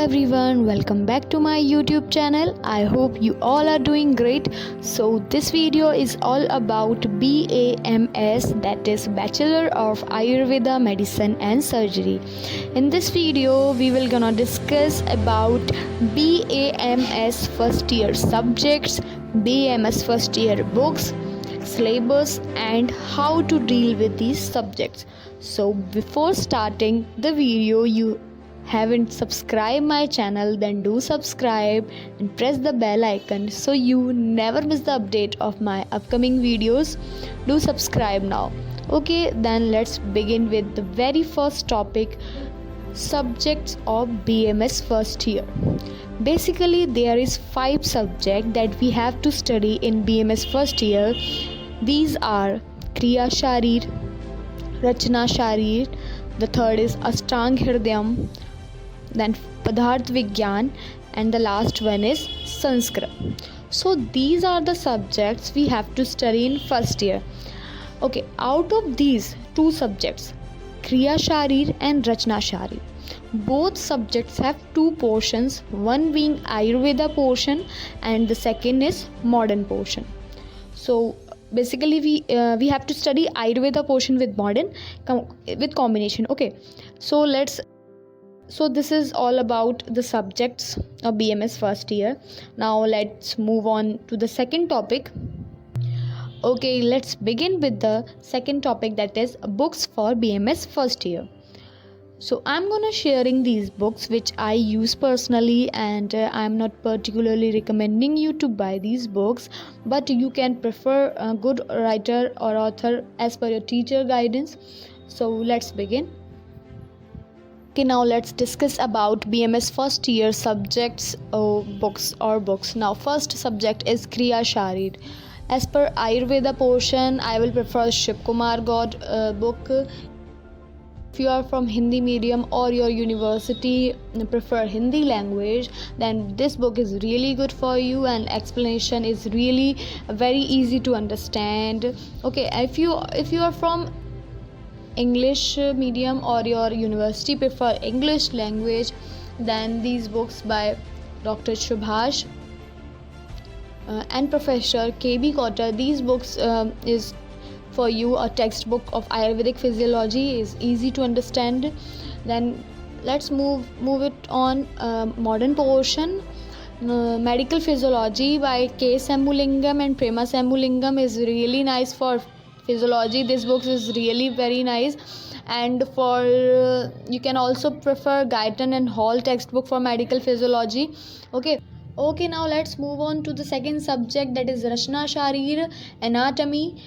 everyone, welcome back to my YouTube channel. I hope you all are doing great. So this video is all about BAMS, that is Bachelor of Ayurveda Medicine and Surgery. In this video we will gonna discuss about BAMS first year subjects, BAMS first year books, syllabus and how to deal with these subjects. So before starting the video, you haven't subscribed my channel, then do subscribe and press the bell icon so you never miss the update of my upcoming videos. Do subscribe now. Okay, then let's begin with the very first topic, subjects of BMS first year. Basically there is 5 subjects that we have to study in BMS first year. These are Kriya Sharir, Rachna Sharir, the third is Ashtang Hridayam, then Padarth Vigyan, and the last one is Sanskrit. So these are the subjects we have to study in first year. Okay, out of these 2 subjects, Kriya Sharir and Rachna Sharir, both subjects have 2 portions, one being Ayurveda portion and the second is modern portion. So basically we have to study Ayurveda portion with modern with combination. Okay, so this is all about the subjects of BMS first year. Now let's move on to the second topic. Okay, let's begin with the second topic, that is books for BMS first year. So I'm gonna sharing these books which I use personally, and I'm not particularly recommending you to buy these books, but you can prefer a good writer or author as per your teacher guidance. So let's begin. Okay, now let's discuss about BMS first year subjects books. Now first subject is Kriya Sharir. As per Ayurveda portion, I will prefer Shiv Kumar God book. If you are from Hindi medium or your university prefer Hindi language, then this book is really good for you and explanation is really very easy to understand. Okay, if you are from English medium or your university prefer English language, then these books by Dr. Subhash and Professor KB Kotter, these books is for you. A textbook of Ayurvedic physiology is easy to understand. Then let's move it on modern portion. Medical physiology by K. Sambulingam and Prema Sambulingam is really nice for physiology. This book is really very nice. And for you can also prefer Guyton and Hall textbook for medical physiology. Okay, now let's move on to the second subject, that is Rachna Sharir, anatomy.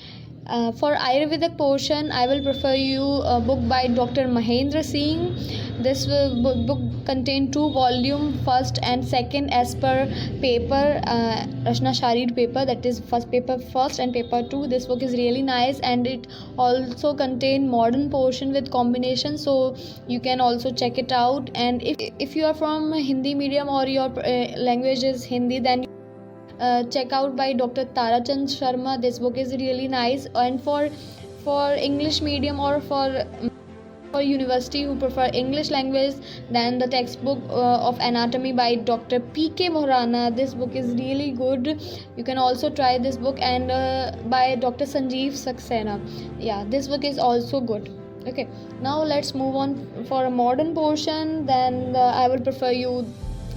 For Ayurvedic portion, I will prefer you a book by Dr. Mahendra Singh. This book contain 2 volume, first and second as per paper, Rachna Sharir paper, that is first paper first and paper 2. This book is really nice and it also contain modern portion with combination, so you can also check it out. And if you are from Hindi medium or your language is Hindi, then check out by Dr. Tarachand Sharma. This book is really nice. And for English medium or for university who prefer English language, then the textbook of anatomy by Dr. P.K. Mohorana. This book is really good. You can also try this book. And by Dr. Sanjeev Saxena. Yeah, this book is also good. Okay, now let's move on for a modern portion. Then I will prefer you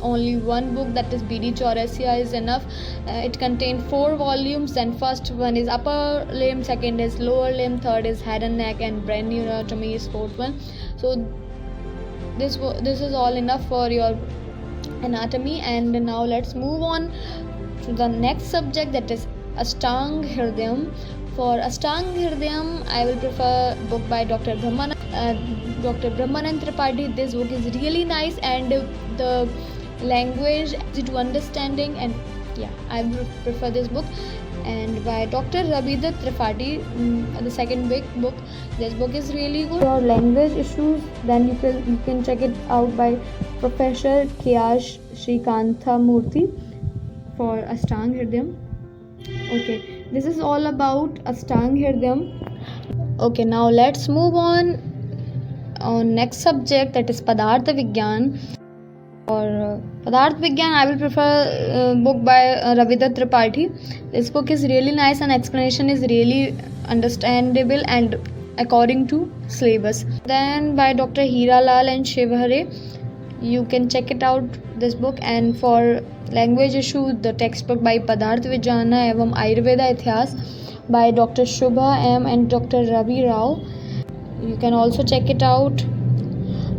only one book, that is BD Chaurasia is enough. It contains 4 volumes, and first one is upper limb, second is lower limb, third is head and neck, and brain anatomy is fourth one. So this is all enough for your anatomy. And now let's move on to the next subject, that is Ashtang Hridayam. For Ashtang Hridayam, I will prefer book by Dr. Brahmanand Tripathi. This book is really nice and the language easy to understanding, and yeah, I prefer this book. And by Dr. Rabindra Tripathi, the second big book. This book is really good. For language issues, then you can check it out by Professor K.R. Shrikantha Murthy for Ashtang Hridayam. Okay, this is all about Ashtang Hridayam. Okay, now let's move on next subject, that is Padarth Vigyan. For Padarth Vigyan, I will prefer book by Ravidat Tripathi. This book is really nice and explanation is really understandable and according to syllabus. Then by Dr. Hira Lal and Shiv Hare, you can check it out this book. And for language issue, the textbook by Padarth Vijnana एवं Ayurveda इतिहास by Dr. Shubha M and Dr. Ravi Rao. You can also check it out.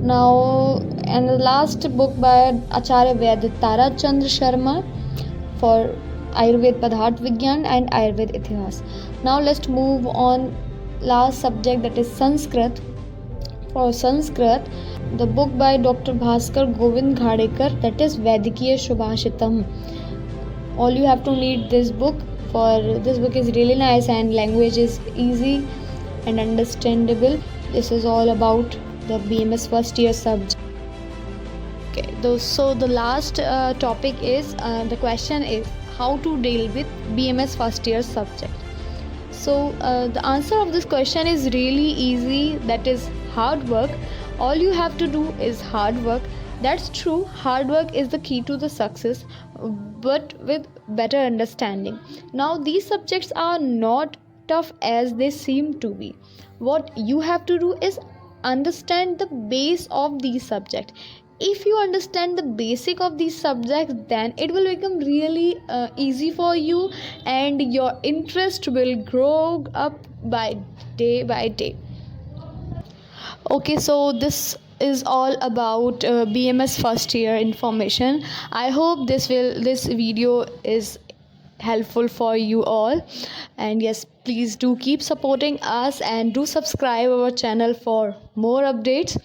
Now, and the last book by Acharya Vaidya Tara Chandra Sharma for Ayurved Padarth Vigyan and Ayurved Itihas. Now let's move on last subject, that is Sanskrit. For Sanskrit, the book by Dr. Bhaskar Govind Ghadekar, that is Vedikiya Shubhashitam. All you have to need this book. For this book is really nice and language is easy and understandable. This is all about the BMS first year subject. Okay, so the last topic is the question is how to deal with BMS first year subject. So the answer of this question is really easy, that is hard work. All you have to do is hard work. That's true, hard work is the key to the success, but with better understanding. Now these subjects are not tough as they seem to be. What you have to do is understand the base of these subjects. If you understand the basic of these subjects, then it will become really easy for you and your interest will grow up by day. Okay, so this is all about BMS first year information. I hope this video is helpful for you all, and yes, please do keep supporting us and do subscribe our channel for more updates.